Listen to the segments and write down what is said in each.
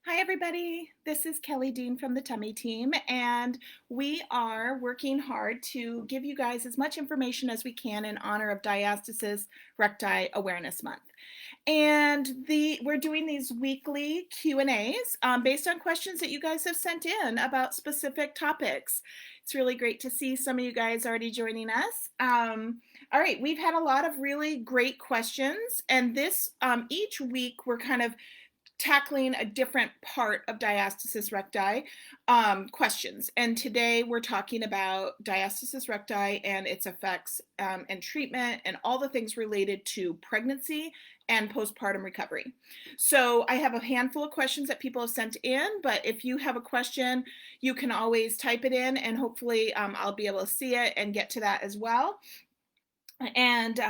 Hi, everybody. This is Kelly Dean from the Tummy Team, and we are working hard to give you guys as much information as we can in honor of Diastasis Recti Awareness Month. And we're doing these weekly Q&As based on questions that you guys have sent in about specific topics. It's really great to see some of you guys already joining us. All right, we've had a lot of really great questions, and this each week we're kind of tackling a different part of diastasis recti questions. And today we're talking about diastasis recti and its effects and treatment and all the things related to pregnancy and postpartum recovery. So I have a handful of questions that people have sent in, but if you have a question, you can always type it in and hopefully I'll be able to see it and get to that as well, and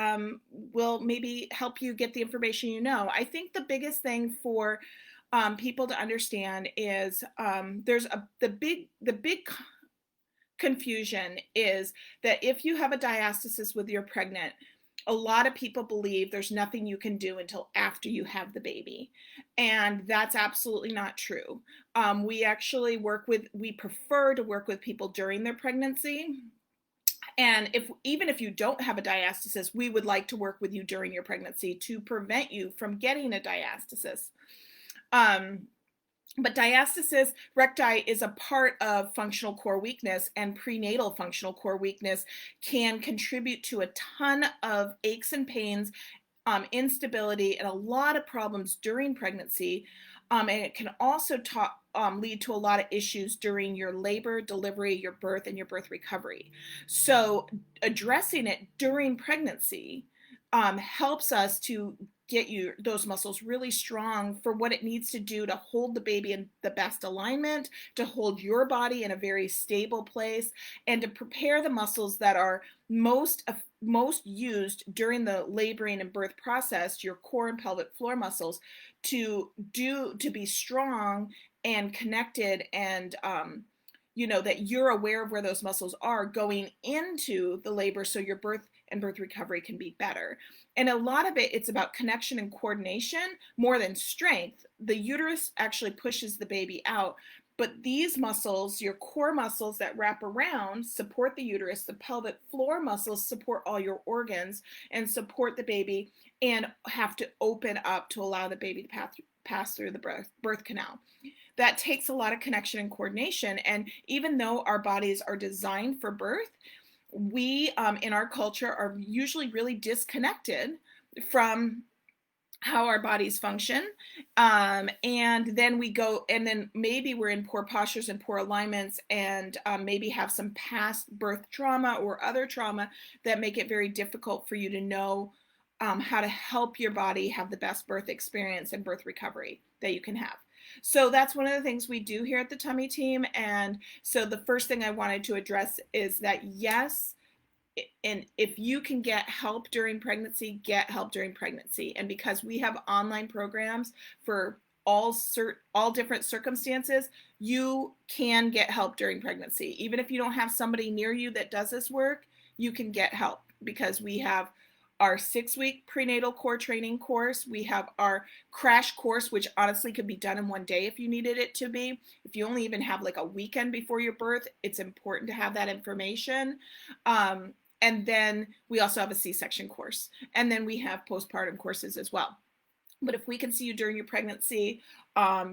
will maybe help you get the information you know. I think the biggest thing for people to understand is the big confusion is that if you have a diastasis with your pregnant, a lot of people believe there's nothing you can do until after you have the baby. And that's absolutely not true. We prefer to work with people during their pregnancy. And even if you don't have a diastasis, we would like to work with you during your pregnancy to prevent you from getting a diastasis. But diastasis recti is a part of functional core weakness, and prenatal functional core weakness can contribute to a ton of aches and pains, instability, and a lot of problems during pregnancy. And it can also lead to a lot of issues during your labor, delivery, your birth, and your birth recovery. So addressing it during pregnancy helps us to get those muscles really strong for what it needs to do to hold the baby in the best alignment, to hold your body in a very stable place, and to prepare the muscles that are most used during the laboring and birth process, your core and pelvic floor muscles, to be strong and connected, and that you're aware of where those muscles are going into the labor, so your birth and birth recovery can be better. And a lot of it's about connection and coordination more than strength. The uterus actually pushes the baby out, but these muscles, your core muscles that wrap around, support the uterus. The pelvic floor muscles support all your organs and support the baby, and have to open up to allow the baby to pass through the birth canal. That takes a lot of connection and coordination. And even though our bodies are designed for birth, we in our culture are usually really disconnected from how our bodies function, and then maybe we're in poor postures and poor alignments, and maybe have some past birth trauma or other trauma that make it very difficult for you to know how to help your body have the best birth experience and birth recovery that you can have. So that's one of the things we do here at the Tummy Team. And so the first thing I wanted to address is that, yes, and if you can get help during pregnancy, get help during pregnancy. And because we have online programs for all different circumstances, you can get help during pregnancy. Even if you don't have somebody near you that does this work, you can get help, because we have our 6-week prenatal core training course. We have our crash course, which honestly could be done in one day if you needed it to be. If you only even have like a weekend before your birth, it's important to have that information. And then we also have a C-section course. And then we have postpartum courses as well. But if we can see you during your pregnancy,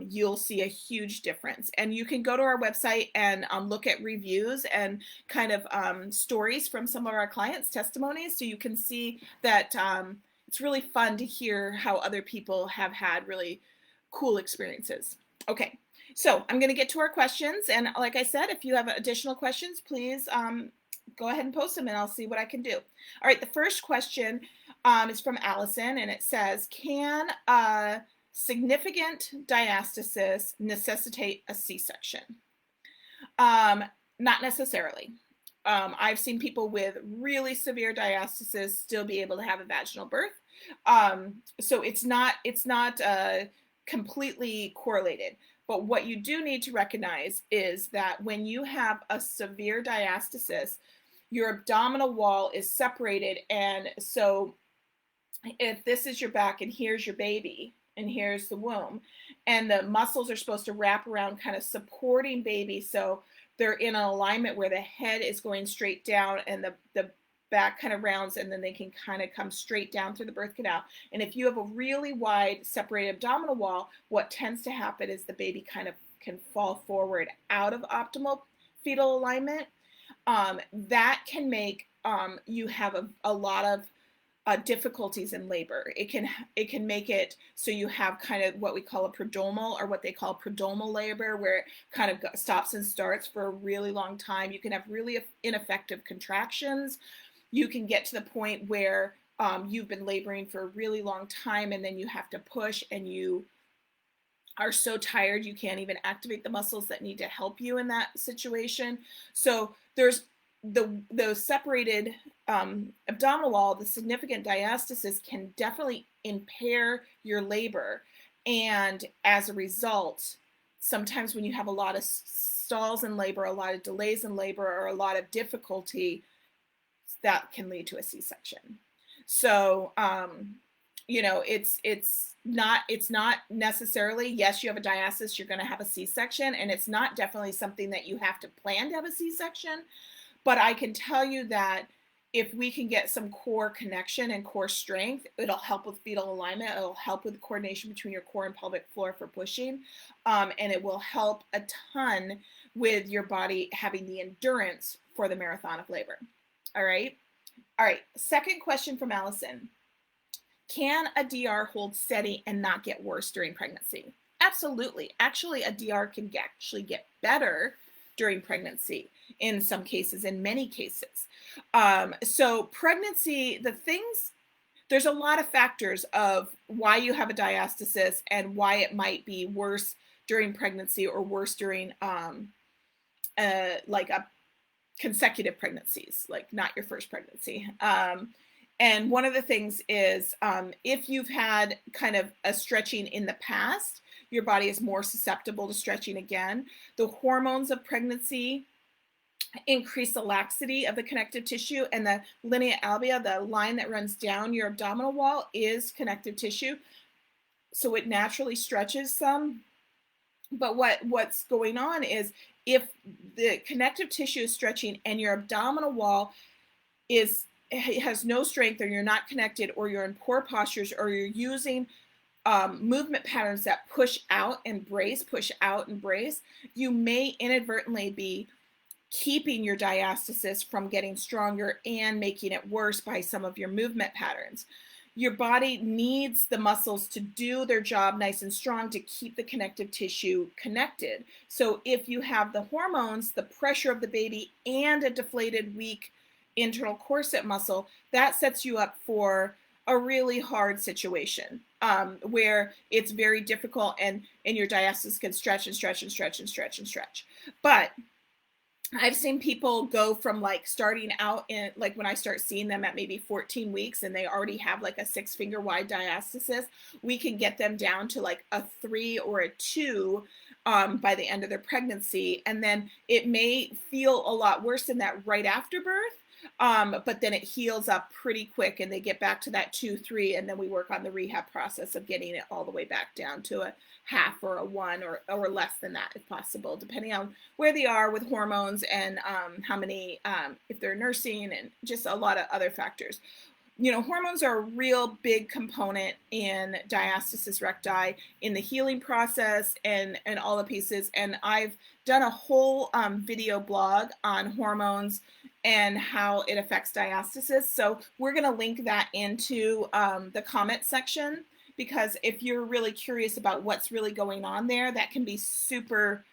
you'll see a huge difference. And you can go to our website and look at reviews and kind of stories from some of our clients' testimonies, so you can see that it's really fun to hear how other people have had really cool experiences. Okay, so I'm going to get to our questions. And like I said, if you have additional questions, please go ahead and post them and I'll see what I can do. All right, the first question is from Allison, and it says, can a significant diastasis necessitate a C-section? Not necessarily. I've seen people with really severe diastasis still be able to have a vaginal birth. So it's not completely correlated. But what you do need to recognize is that when you have a severe diastasis, your abdominal wall is separated. And so if this is your back and here's your baby, and here's the womb. And the muscles are supposed to wrap around, kind of supporting baby, so they're in an alignment where the head is going straight down and the back kind of rounds, and then they can kind of come straight down through the birth canal. And if you have a really wide separated abdominal wall, what tends to happen is the baby kind of can fall forward out of optimal fetal alignment. That can make you have a lot of difficulties in labor. It can make it so you have kind of what we call a prodromal, or what they call prodromal labor, where it kind of stops and starts for a really long time. You can have really ineffective contractions. You can get to the point where you've been laboring for a really long time, and then you have to push, and you are so tired you can't even activate the muscles that need to help you in that situation. So there's the separated abdominal wall, the significant diastasis can definitely impair your labor. And as a result, sometimes when you have a lot of stalls in labor, a lot of delays in labor, or a lot of difficulty, that can lead to a C-section. So, you know, it's not necessarily, yes, you have a diastasis, you're going to have a C-section, and it's not definitely something that you have to plan to have a C-section. But I can tell you that if we can get some core connection and core strength, it'll help with fetal alignment. It'll help with the coordination between your core and pelvic floor for pushing. And it will help a ton with your body having the endurance for the marathon of labor. All right. All right. Second question from Allison. Can a DR hold steady and not get worse during pregnancy? Absolutely. Actually, a DR can actually get better during pregnancy in some cases, in many cases. So pregnancy, there's a lot of factors of why you have a diastasis and why it might be worse during pregnancy or worse during like a consecutive pregnancies, like not your first pregnancy. And one of the things is if you've had kind of a stretching in the past, your body is more susceptible to stretching again. The hormones of pregnancy increase the laxity of the connective tissue, and the linea albia, the line that runs down your abdominal wall, is connective tissue. So it naturally stretches some. But what's going on is if the connective tissue is stretching and your abdominal wall has no strength, or you're not connected, or you're in poor postures, or you're using movement patterns that push out and brace, you may inadvertently be keeping your diastasis from getting stronger and making it worse by some of your movement patterns. Your body needs the muscles to do their job nice and strong to keep the connective tissue connected. So if you have the hormones, the pressure of the baby, and a deflated, weak internal corset muscle, that sets you up for a really hard situation where it's very difficult, and your diastasis can stretch and stretch and stretch and stretch and stretch. But I've seen people go from like starting out in, like when I start seeing them at maybe 14 weeks and they already have like a 6-finger wide diastasis, we can get them down to like a 3 or a 2 by the end of their pregnancy. And then it may feel a lot worse than that right after birth. But then it heals up pretty quick and they get back to that 2, 3, and then we work on the rehab process of getting it all the way back down to a half or a 1 or less than that if possible, depending on where they are with hormones and how many, if they're nursing, and just a lot of other factors. You know, hormones are a real big component in diastasis recti, in the healing process and all the pieces. And I've done a whole video blog on hormones and how it affects diastasis. So we're going to link that into the comment section, because if you're really curious about what's really going on there, that can be super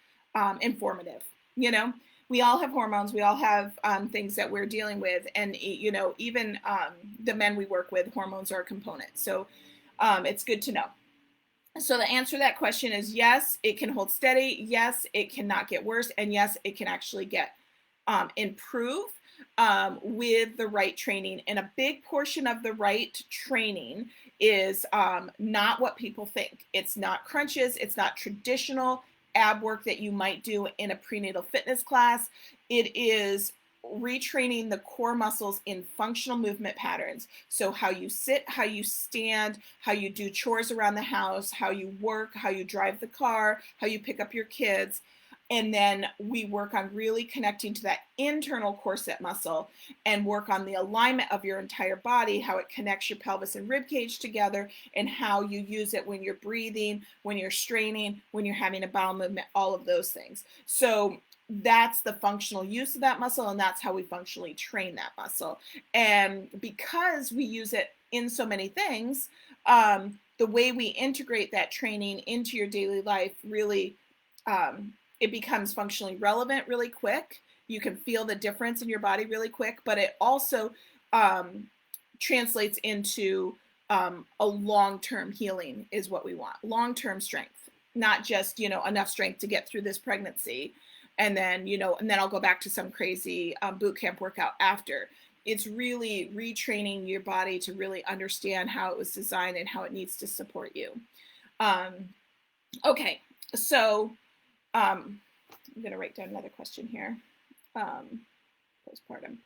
informative. You know, we all have hormones, we all have things that we're dealing with, and you know, even the men we work with, hormones are a component. So it's good to know. So the answer to that question is yes, it can hold steady. Yes, it cannot get worse. And yes, it can actually get improve with the right training. And a big portion of the right training is not what people think. It's not crunches. It's not traditional ab work that you might do in a prenatal fitness class. It is retraining the core muscles in functional movement patterns. So how you sit, how you stand, how you do chores around the house, how you work, how you drive the car, how you pick up your kids. And then we work on really connecting to that internal corset muscle and work on the alignment of your entire body, how it connects your pelvis and rib cage together, and how you use it when you're breathing, when you're straining, when you're having a bowel movement, all of those things. So that's the functional use of that muscle, and that's how we functionally train that muscle. And because we use it in so many things, the way we integrate that training into your daily life really, it becomes functionally relevant really quick. You can feel the difference in your body really quick, but it also translates into a long-term healing is what we want. Long-term strength, not just, enough strength to get through this pregnancy. And then, and then I'll go back to some crazy boot camp workout after. It's really retraining your body to really understand how it was designed and how it needs to support you. Okay, so I'm going to write down another question here. Postpartum.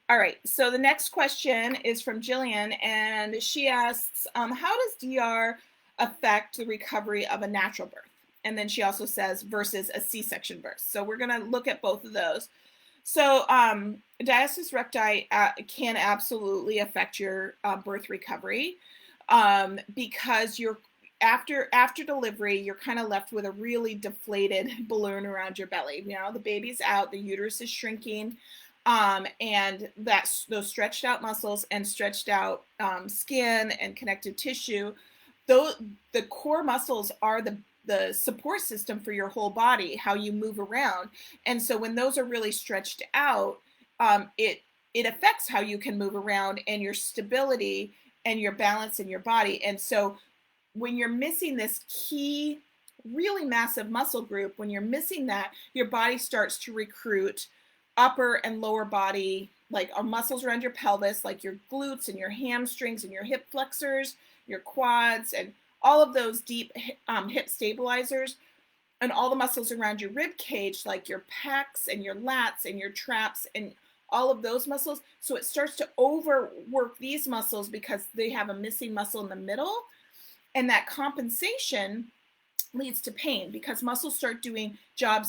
All right, so the next question is from Jillian, and she asks, how does DR affect the recovery of a natural birth? And then she also says versus a C-section birth. So we're going to look at both of those. So diastasis recti can absolutely affect your birth recovery because you're after delivery, you're kind of left with a really deflated balloon around your belly. The baby's out, the uterus is shrinking, and those stretched out muscles and stretched out skin and connective tissue. The core muscles are the support system for your whole body, how you move around. And so when those are really stretched out, it affects how you can move around and your stability and your balance in your body. And so when you're missing this key, really massive muscle group, when you're missing that, your body starts to recruit upper and lower body, like muscles around your pelvis, like your glutes and your hamstrings and your hip flexors, your quads, and all of those deep hip stabilizers, and all the muscles around your rib cage, like your pecs and your lats and your traps and all of those muscles. So it starts to overwork these muscles because they have a missing muscle in the middle. And that compensation leads to pain because muscles start doing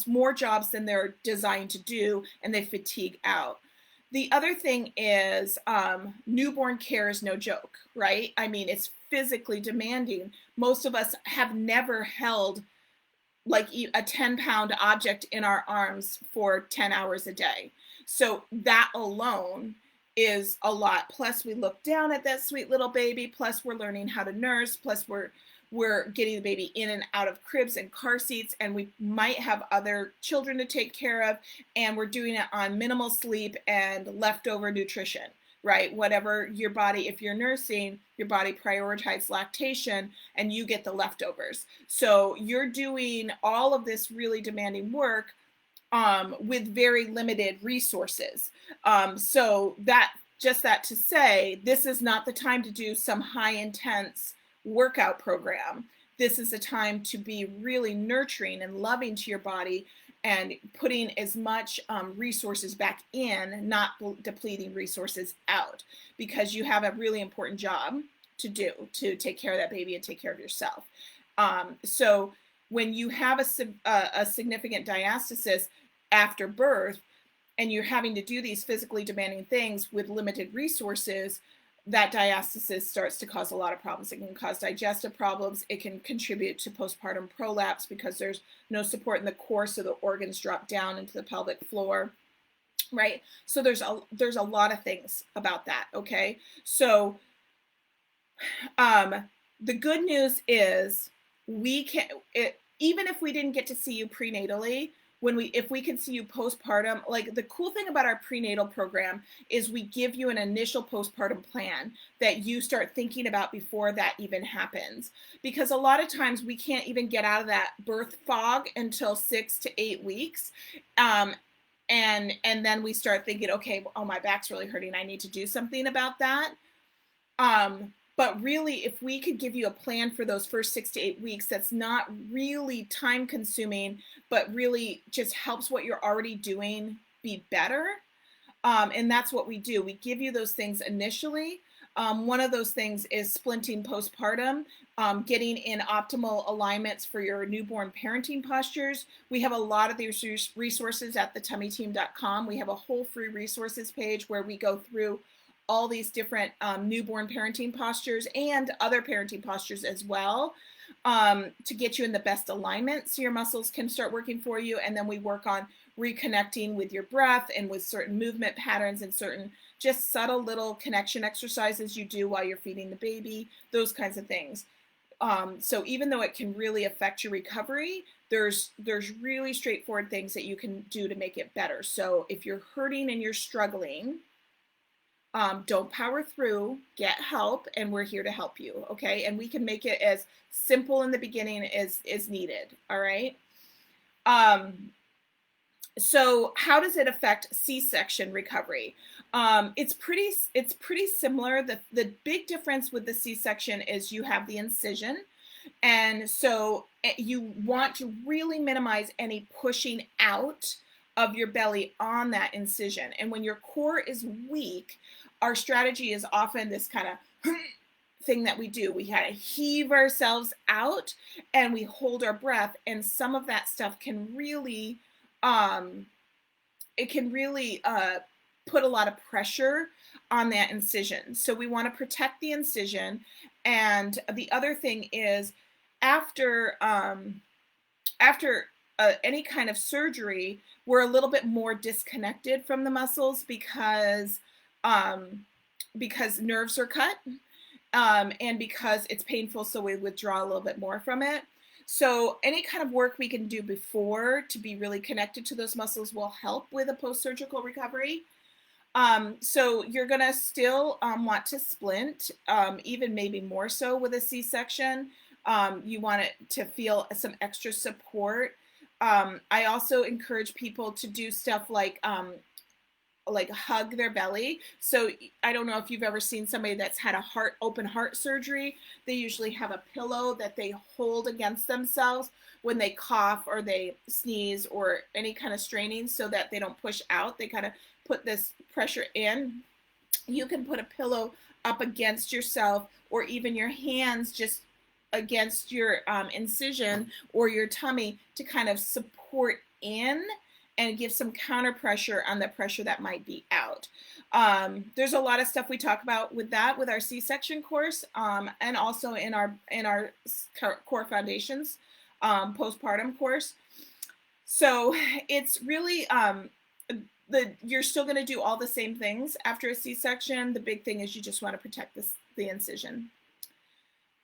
more jobs than they're designed to do, and they fatigue out. The other thing is newborn care is no joke, right? I mean, it's physically demanding. Most of us have never held like a 10-pound object in our arms for 10 hours a day. So that alone is a lot. Plus we look down at that sweet little baby. Plus we're learning how to nurse. Plus we're getting the baby in and out of cribs and car seats, and we might have other children to take care of, and we're doing it on minimal sleep and leftover nutrition, right? Whatever your body, if you're nursing, your body prioritizes lactation and you get the leftovers. So you're doing all of this really demanding work with very limited resources. So that to say, this is not the time to do some high intense workout program. This is a time to be really nurturing and loving to your body and putting as much resources back in, not depleting resources out, because you have a really important job to do to take care of that baby and take care of yourself. So when you have a significant diastasis after birth and you're having to do these physically demanding things with limited resources, that diastasis starts to cause a lot of problems. It can cause digestive problems. It can contribute to postpartum prolapse because there's no support in the core, so the organs drop down into the pelvic floor, right? So there's a lot of things about that, okay? So the good news is even if we didn't get to see you prenatally, if we can see you postpartum, like the cool thing about our prenatal program is we give you an initial postpartum plan that you start thinking about before that even happens. Because a lot of times we can't even get out of that birth fog until 6 to 8 weeks. And then we start thinking, okay, oh, my back's really hurting. I need to do something about that. But really, if we could give you a plan for those first 6 to 8 weeks, that's not really time consuming, but really just helps what you're already doing be better. And that's what we do. We give you those things initially. One of those things is splinting postpartum, getting in optimal alignments for your newborn parenting postures. We have a lot of these resources at thetummyteam.com. We have a whole free resources page where we go through all these different newborn parenting postures and other parenting postures as well, to get you in the best alignment so your muscles can start working for you. And then we work on reconnecting with your breath and with certain movement patterns and certain just subtle little connection exercises you do while you're feeding the baby, those kinds of things. So even though it can really affect your recovery, there's really straightforward things that you can do to make it better. So if you're hurting and you're struggling, don't power through, get help, and we're here to help you, okay? And we can make it as simple in the beginning as is needed, all right? So how does it affect C-section recovery? It's pretty similar. The big difference with the C-section is you have the incision, and so you want to really minimize any pushing out of your belly on that incision. And when your core is weak, our strategy is often this kind of thing that we do. We kind of heave ourselves out and we hold our breath, and some of that stuff can really put a lot of pressure on that incision. So we want to protect the incision. And the other thing is, after any kind of surgery, we're a little bit more disconnected from the muscles because nerves are cut, and because it's painful, so we withdraw a little bit more from it. So any kind of work we can do before to be really connected to those muscles will help with a post-surgical recovery. So you're gonna still want to splint, even maybe more so with a C-section. You want it to feel some extra support. I also encourage people to do stuff like hug their belly. So I don't know if you've ever seen somebody that's had a open heart surgery. They usually have a pillow that they hold against themselves when they cough or they sneeze or any kind of straining, so that they don't push out. They kind of put this pressure in. You can put a pillow up against yourself, or even your hands just against your incision or your tummy to kind of support in and give some counter pressure on the pressure that might be out. There's a lot of stuff we talk about with that with our C-section course, and also in our core foundations postpartum course. So it's really you're still going to do all the same things after a C-section. The big thing is you just want to protect the incision.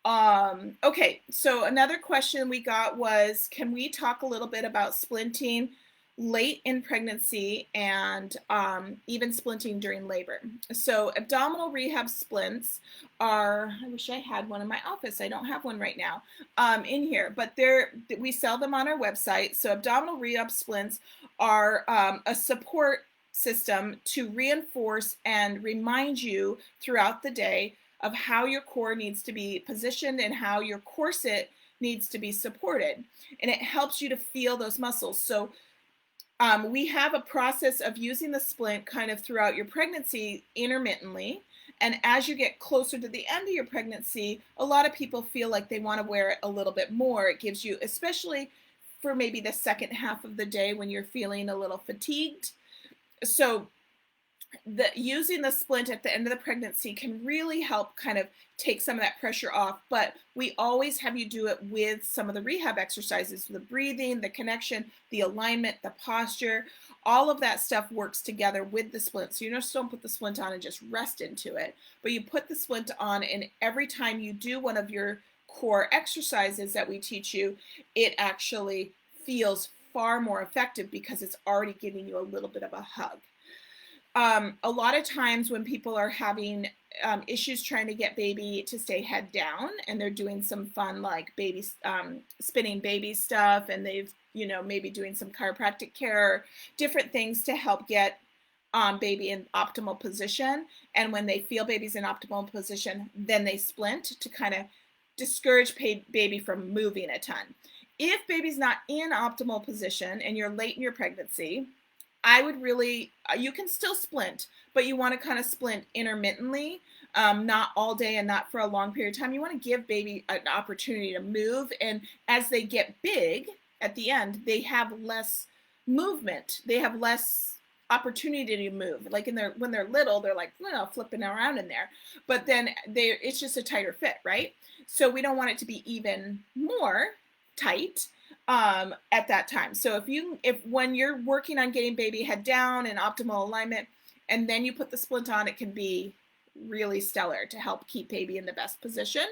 Okay, so another question we got was, can we talk a little bit about splinting late in pregnancy and even splinting during labor? So abdominal rehab splints are, I wish I had one in my office. I don't have one right now in here, but we sell them on our website. So abdominal rehab splints are a support system to reinforce and remind you throughout the day of how your core needs to be positioned and how your corset needs to be supported. And it helps you to feel those muscles. So we have a process of using the splint kind of throughout your pregnancy intermittently. And as you get closer to the end of your pregnancy, a lot of people feel like they want to wear it a little bit more. It gives you, especially for maybe the second half of the day when you're feeling a little fatigued. So using the splint at the end of the pregnancy can really help kind of take some of that pressure off, but we always have you do it with some of the rehab exercises, the breathing, the connection, the alignment, the posture, all of that stuff works together with the splint. So you just don't put the splint on and just rest into it, but you put the splint on, and every time you do one of your core exercises that we teach you, it actually feels far more effective because it's already giving you a little bit of a hug. A lot of times when people are having issues trying to get baby to stay head down, and they're doing some fun like baby spinning baby stuff, and they've maybe doing some chiropractic care, different things to help get baby in optimal position. And when they feel baby's in optimal position, then they splint to kind of discourage baby from moving a ton. If baby's not in optimal position and you're late in your pregnancy, I would really, you can still splint, but you want to kind of splint intermittently, not all day and not for a long period of time. You want to give baby an opportunity to move. And as they get big at the end, they have less movement. They have less opportunity to move. Like when they're little, they're like, flipping around in there. But then it's just a tighter fit, right? So we don't want it to be even more tight at that time. So if when you're working on getting baby head down and optimal alignment, and then you put the splint on, it can be really stellar to help keep baby in the best position.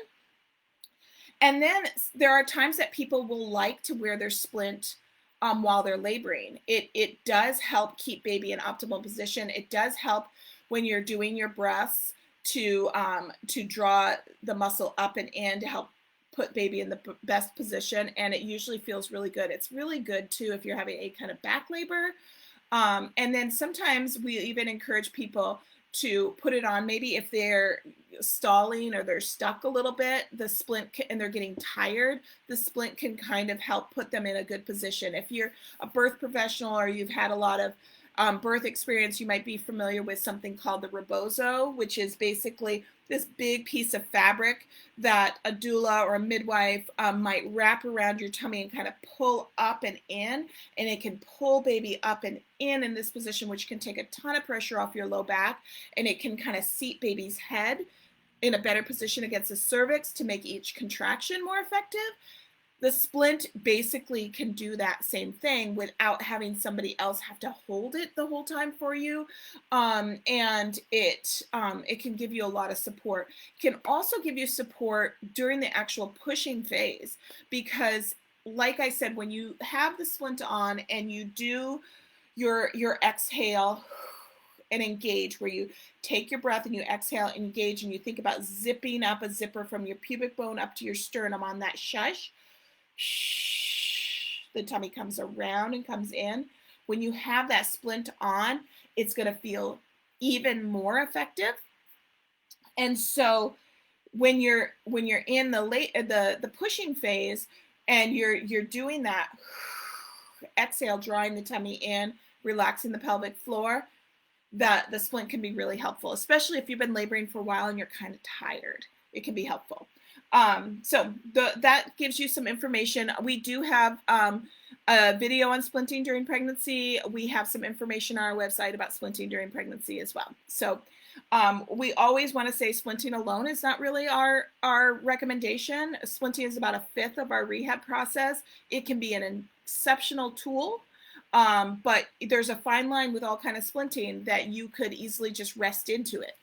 And then there are times that people will like to wear their splint while they're laboring. It does help keep baby in optimal position. It does help when you're doing your breaths to draw the muscle up and in to help put baby in the best position, and it usually feels really good. It's really good too if you're having a kind of back labor. And then sometimes we even encourage people to put it on, maybe if they're stalling or they're stuck a little bit, the splint and they're getting tired, the splint can kind of help put them in a good position. If you're a birth professional or you've had a lot of birth experience, you might be familiar with something called the rebozo, which is basically this big piece of fabric that a doula or a midwife might wrap around your tummy and kind of pull up and in, and it can pull baby up and in this position, which can take a ton of pressure off your low back, and it can kind of seat baby's head in a better position against the cervix to make each contraction more effective. The splint basically can do that same thing without having somebody else have to hold it the whole time for you. And it can give you a lot of support. It can also give you support during the actual pushing phase, because like I said, when you have the splint on and you do your exhale and engage, where you take your breath and you exhale and engage, and you think about zipping up a zipper from your pubic bone up to your sternum on that shush, the tummy comes around and comes in. When you have that splint on, it's going to feel even more effective. And so when you're in the pushing phase and you're doing that exhale, drawing the tummy in, relaxing the pelvic floor, that the splint can be really helpful, especially if you've been laboring for a while and you're kind of tired. It can be helpful. So that gives you some information. We do have a video on splinting during pregnancy. We have some information on our website about splinting during pregnancy as well. So we always want to say splinting alone is not really our recommendation. Splinting is about 1/5 of our rehab process. It can be an exceptional tool, but there's a fine line with all kind of splinting that you could easily just rest into it.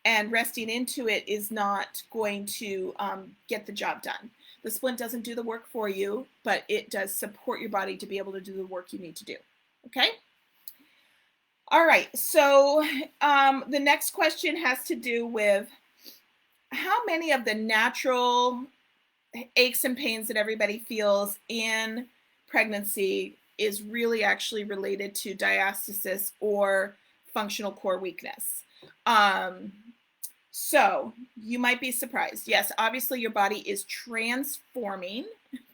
And resting into it is not going to get the job done. The splint doesn't do the work for you, but it does support your body to be able to do the work you need to do. Okay? All right, so the next question has to do with how many of the natural aches and pains that everybody feels in pregnancy is really actually related to diastasis or functional core weakness. So you might be surprised. Yes, obviously your body is transforming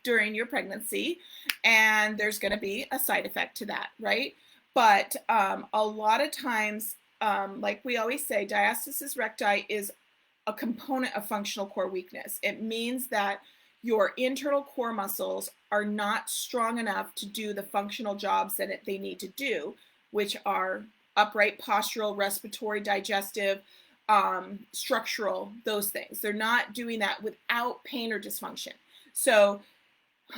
during your pregnancy, and there's going to be a side effect to that, right? But a lot of times, like we always say, diastasis recti is a component of functional core weakness. It means that your internal core muscles are not strong enough to do the functional jobs that they need to do, which are upright, postural, respiratory, digestive, structural, those things. They're not doing that without pain or dysfunction. So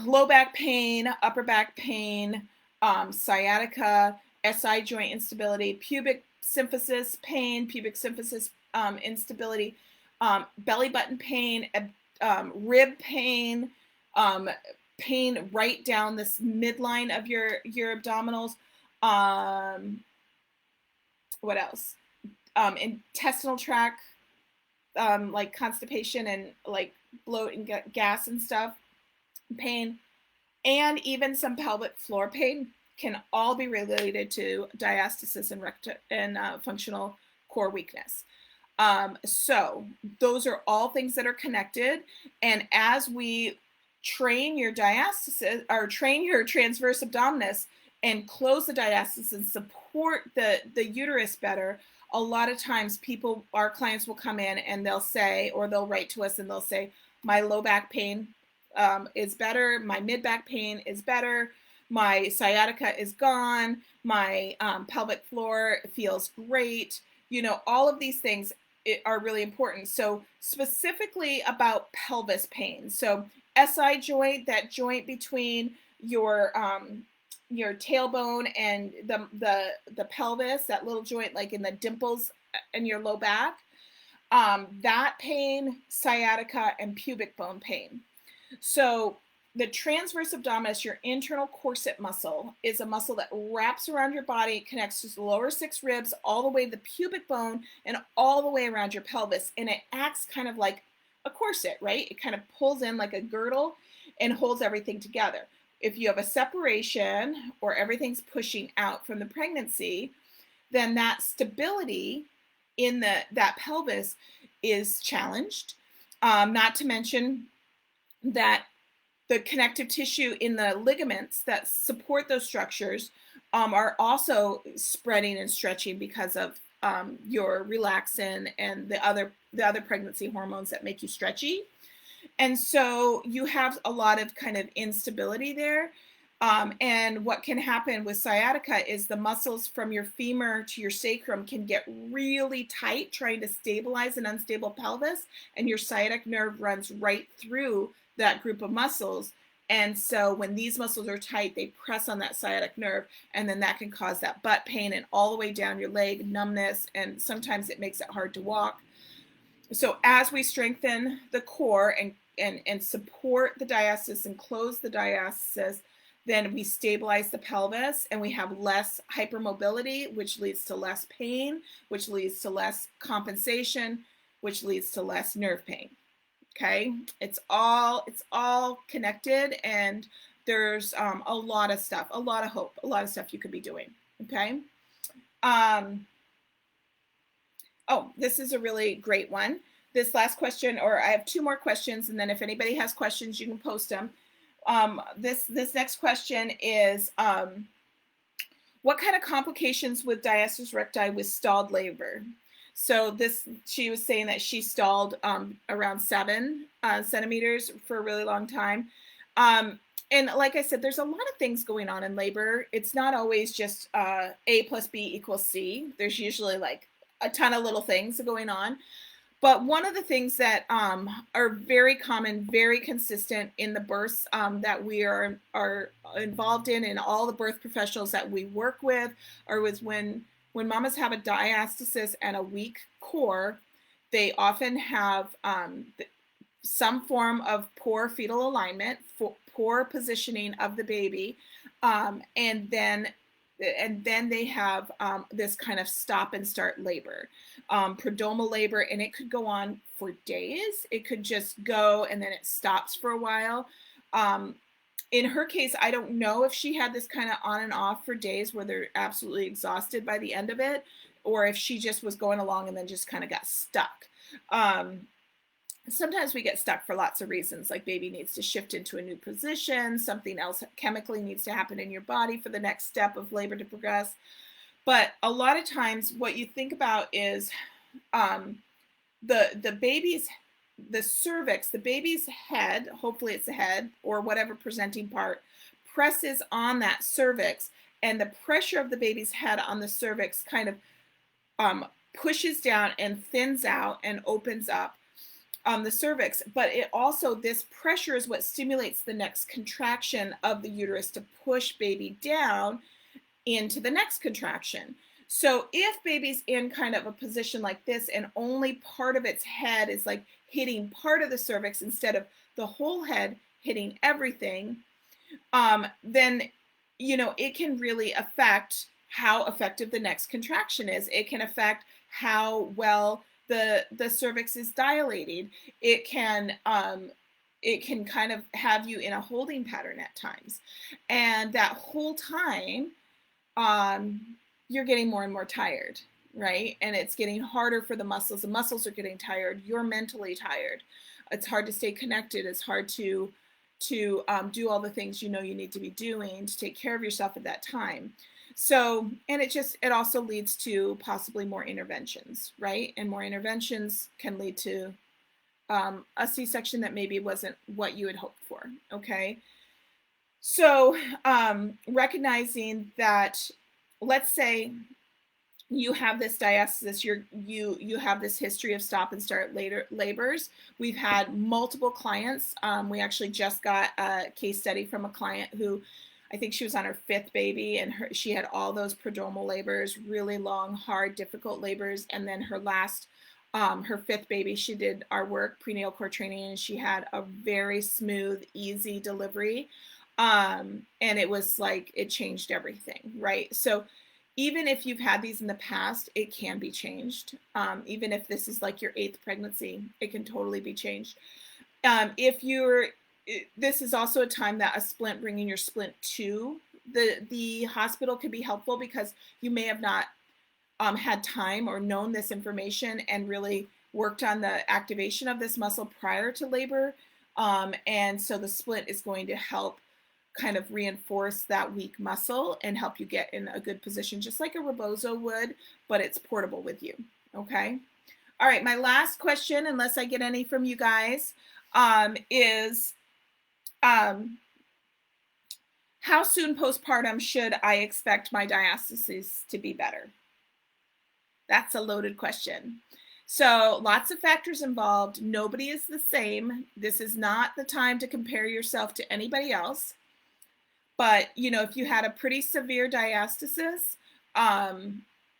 low back pain, upper back pain, sciatica, SI joint instability, pubic symphysis pain, pubic symphysis instability, belly button pain, rib pain, pain right down this midline of your abdominals. What else? Intestinal tract, like constipation and like bloat and gas and stuff, pain, and even some pelvic floor pain can all be related to diastasis and functional core weakness. So those are all things that are connected. And as we train your diastasis or train your transverse abdominis and close the diastasis and support the uterus better, a lot of times our clients will come in and they'll say, or they'll write to us and they'll say, my low back pain is better, my mid back pain is better, my sciatica is gone, my pelvic floor feels great. You know, all of these things are really important. So specifically about pelvis pain. So SI joint, that joint between your tailbone and the pelvis, that little joint like in the dimples in your low back, that pain, sciatica, and pubic bone pain. So the transverse abdominis, your internal corset muscle, is a muscle that wraps around your body, connects to the lower 6 ribs, all the way to the pubic bone, and all the way around your pelvis. And it acts kind of like a corset, right? It kind of pulls in like a girdle and holds everything together. If you have a separation or everything's pushing out from the pregnancy, then that stability in that pelvis is challenged. Not to mention that the connective tissue in the ligaments that support those structures are also spreading and stretching because of your relaxin and the other pregnancy hormones that make you stretchy. And so you have a lot of kind of instability there. And what can happen with sciatica is the muscles from your femur to your sacrum can get really tight trying to stabilize an unstable pelvis, and your sciatic nerve runs right through that group of muscles. And so when these muscles are tight, they press on that sciatic nerve, and then that can cause that butt pain and all the way down your leg, numbness, and sometimes it makes it hard to walk. So as we strengthen the core and support the diastasis and close the diastasis, then we stabilize the pelvis and we have less hypermobility, which leads to less pain, which leads to less compensation, which leads to less nerve pain. Okay, it's all connected, and there's a lot of stuff, a lot of hope, a lot of stuff you could be doing. Okay. Oh, this is a really great one. This last question, or I have 2 more questions, and then if anybody has questions, you can post them. This next question is, what kind of complications with diastasis recti with stalled labor? So she was saying that she stalled around 7 centimeters for a really long time. And like I said, there's a lot of things going on in labor. It's not always just A plus B equals C. There's usually like a ton of little things going on. But one of the things that are very common, very consistent in the births that we are involved in, and all the birth professionals that we work with, are with when mamas have a diastasis and a weak core, they often have some form of poor fetal alignment, poor positioning of the baby, and then they have this kind of stop and start labor, prodromal labor, and it could go on for days. It could just go and then it stops for a while. In her case, I don't know if she had this kind of on and off for days where they're absolutely exhausted by the end of it, or if she just was going along and then just kind of got stuck. Sometimes we get stuck for lots of reasons, like baby needs to shift into a new position, something else chemically needs to happen in your body for the next step of labor to progress. But a lot of times what you think about is the cervix, the baby's head, hopefully it's the head or whatever presenting part, presses on that cervix, and the pressure of the baby's head on the cervix kind of pushes down and thins out and opens up the cervix. But it also, this pressure is what stimulates the next contraction of the uterus to push baby down into the next contraction. So if baby's in kind of a position like this and only part of its head is like hitting part of the cervix instead of the whole head hitting everything, then, you know, it can really affect how effective the next contraction is. It can affect how well the cervix is dilated. It can kind of have you in a holding pattern at times. And that whole time, you're getting more and more tired, right? And it's getting harder for the muscles. The muscles are getting tired. You're mentally tired. It's hard to stay connected. It's hard to, to do all the things you know you need to be doing to take care of yourself at that time. So, and it also leads to possibly more interventions, right? And more interventions can lead to a C-section that maybe wasn't what you had hoped for, okay? So recognizing that, let's say you have this diastasis, you have this history of stop and start labors. We've had multiple clients. We actually just got a case study from a client who, I think she was on her 5th baby, and she had all those prodromal labors, really long, hard, difficult labors. And then her 5th baby, she did our work, prenatal core training, and she had a very smooth, easy delivery. And it was like, it changed everything, right? So even if you've had these in the past, it can be changed. Even if this is like your 8th pregnancy, it can totally be changed. This is also a time that a splint, bringing your splint to the hospital, could be helpful, because you may have not had time or known this information and really worked on the activation of this muscle prior to labor. And so the splint is going to help kind of reinforce that weak muscle and help you get in a good position, just like a rebozo would, but it's portable with you, okay? All right, my last question, unless I get any from you guys, is how soon postpartum should I expect my diastasis to be better? That's a loaded question. So lots of factors involved. Nobody is the same. This is not the time to compare yourself to anybody else. But, you know, if you had a pretty severe diastasis,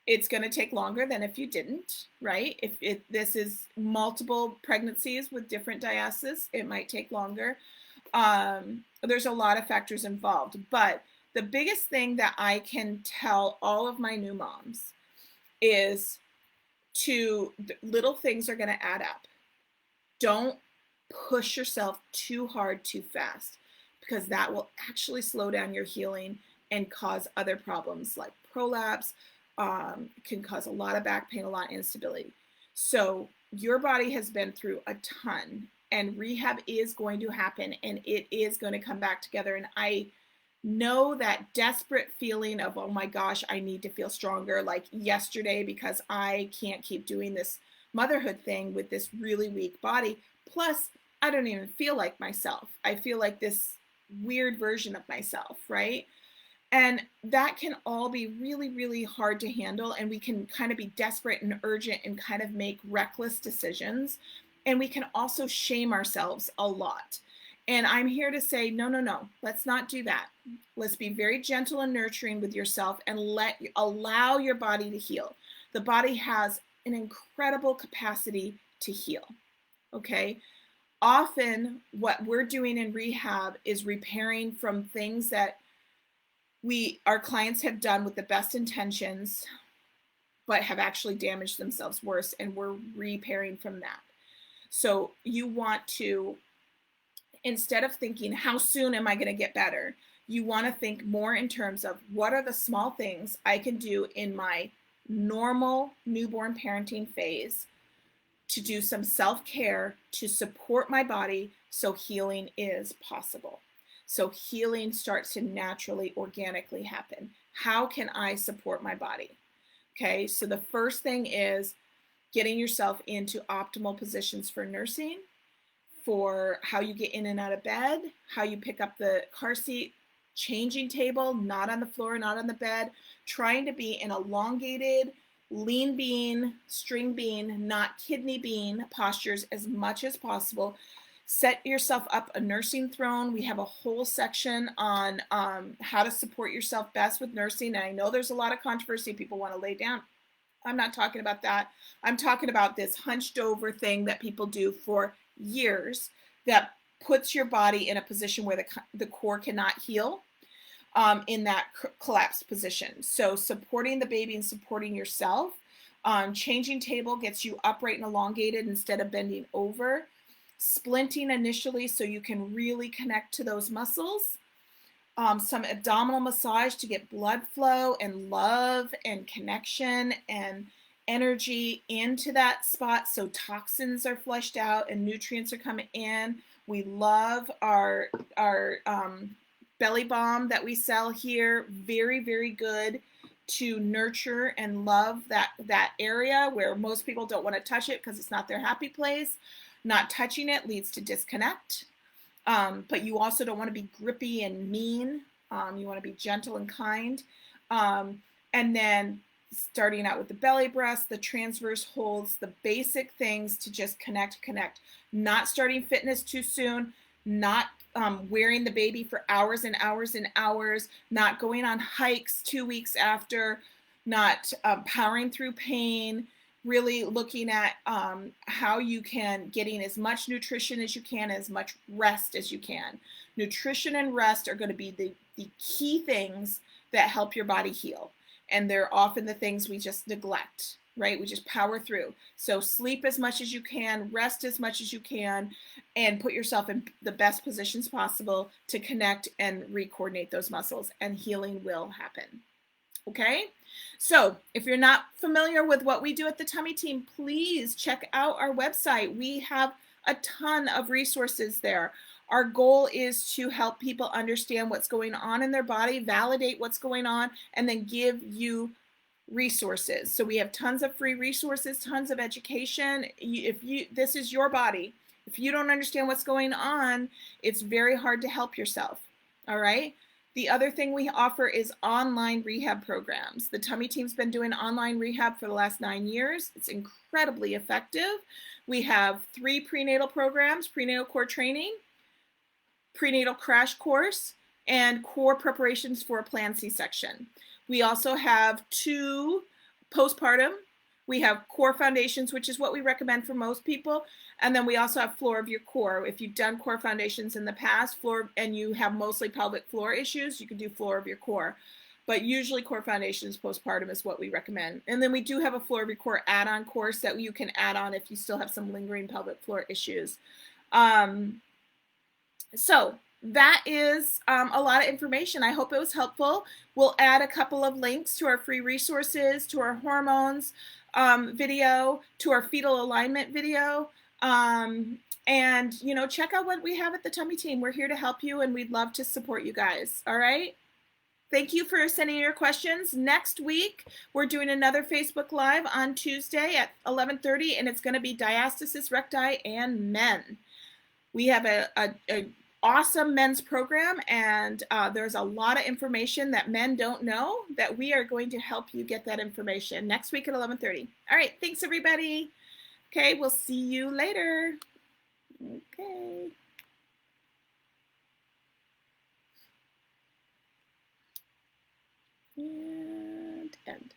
it's going to take longer than if you didn't, right? If this is multiple pregnancies with different diastasis, it might take longer. There's a lot of factors involved. But the biggest thing that I can tell all of my new moms is little things are going to add up. Don't push yourself too hard, too fast, because that will actually slow down your healing and cause other problems like prolapse, can cause a lot of back pain, a lot of instability. So your body has been through a ton, and rehab is going to happen, and it is going to come back together. And I know that desperate feeling of, oh my gosh, I need to feel stronger like yesterday, because I can't keep doing this motherhood thing with this really weak body. Plus, I don't even feel like myself. I feel like this weird version of myself, right? And that can all be really, really hard to handle. And we can kind of be desperate and urgent and kind of make reckless decisions. And we can also shame ourselves a lot. And I'm here to say, no, let's not do that. Let's be very gentle and nurturing with yourself and allow your body to heal. The body has an incredible capacity to heal, okay? Often what we're doing in rehab is repairing from things that our clients have done with the best intentions, but have actually damaged themselves worse, and we're repairing from that. So you want to, instead of thinking, how soon am I going to get better? You want to think more in terms of, what are the small things I can do in my normal newborn parenting phase to do some self-care to support my body so healing is possible. So healing starts to naturally, organically happen. How can I support my body? Okay, so the first thing is getting yourself into optimal positions for nursing, for how you get in and out of bed, how you pick up the car seat, changing table, not on the floor, not on the bed, trying to be in elongated, lean bean, string bean, not kidney bean postures as much as possible. Set yourself up a nursing throne. We have a whole section on how to support yourself best with nursing. And I know there's a lot of controversy. People want to lay down. I'm not talking about that. I'm talking about this hunched over thing that people do for years that puts your body in a position where the core cannot heal in that collapsed position. So supporting the baby and supporting yourself. Changing table gets you upright and elongated instead of bending over. Splinting initially so you can really connect to those muscles. Some abdominal massage to get blood flow and love and connection and energy into that spot so toxins are flushed out and nutrients are coming in. We love our belly balm that we sell here. Very, very good to nurture and love that area where most people don't want to touch it because it's not their happy place. Not touching it leads to disconnect. But you also don't want to be grippy and mean. You want to be gentle and kind. And then starting out with the belly breath, the transverse holds, the basic things to just connect. Not starting fitness too soon, not wearing the baby for hours and hours and hours, not going on hikes 2 weeks after, not powering through pain, really looking at how you can getting as much nutrition as you can, as much rest as you can. Nutrition and rest are going to be the key things that help your body heal. And they're often the things we just neglect, right? We just power through. So sleep as much as you can, rest as much as you can, and put yourself in the best positions possible to connect and recoordinate those muscles, and healing will happen. Okay? So if you're not familiar with what we do at the Tummy Team, please check out our website. We have a ton of resources there. Our goal is to help people understand what's going on in their body, validate what's going on, and then give you resources. So we have tons of free resources, tons of education. This is your body. If you don't understand what's going on, it's very hard to help yourself. All right? The other thing we offer is online rehab programs. The Tummy Team's been doing online rehab for the last 9 years. It's incredibly effective. We have 3 prenatal programs: prenatal core training, prenatal crash course, and core preparations for a planned C-section. We also have 2 postpartum. We have core foundations, which is what we recommend for most people. And then we also have floor of your core. If you've done core foundations in the past, and you have mostly pelvic floor issues, you can do floor of your core. But usually core foundations postpartum is what we recommend. And then we do have a floor of your core add-on course that you can add on if you still have some lingering pelvic floor issues. So that is a lot of information. I hope it was helpful. We'll add a couple of links to our free resources, to our hormones video, to our fetal alignment video. And, check out what we have at the Tummy Team. We're here to help you, and we'd love to support you guys. All right? Thank you for sending your questions. Next week, we're doing another Facebook Live on Tuesday at 11:30, and it's going to be Diastasis Recti and men. We have a awesome men's program, and there's a lot of information that men don't know that we are going to help you get that information next week at 11:30. All right, thanks everybody. Okay, we'll see you later. Okay. And end.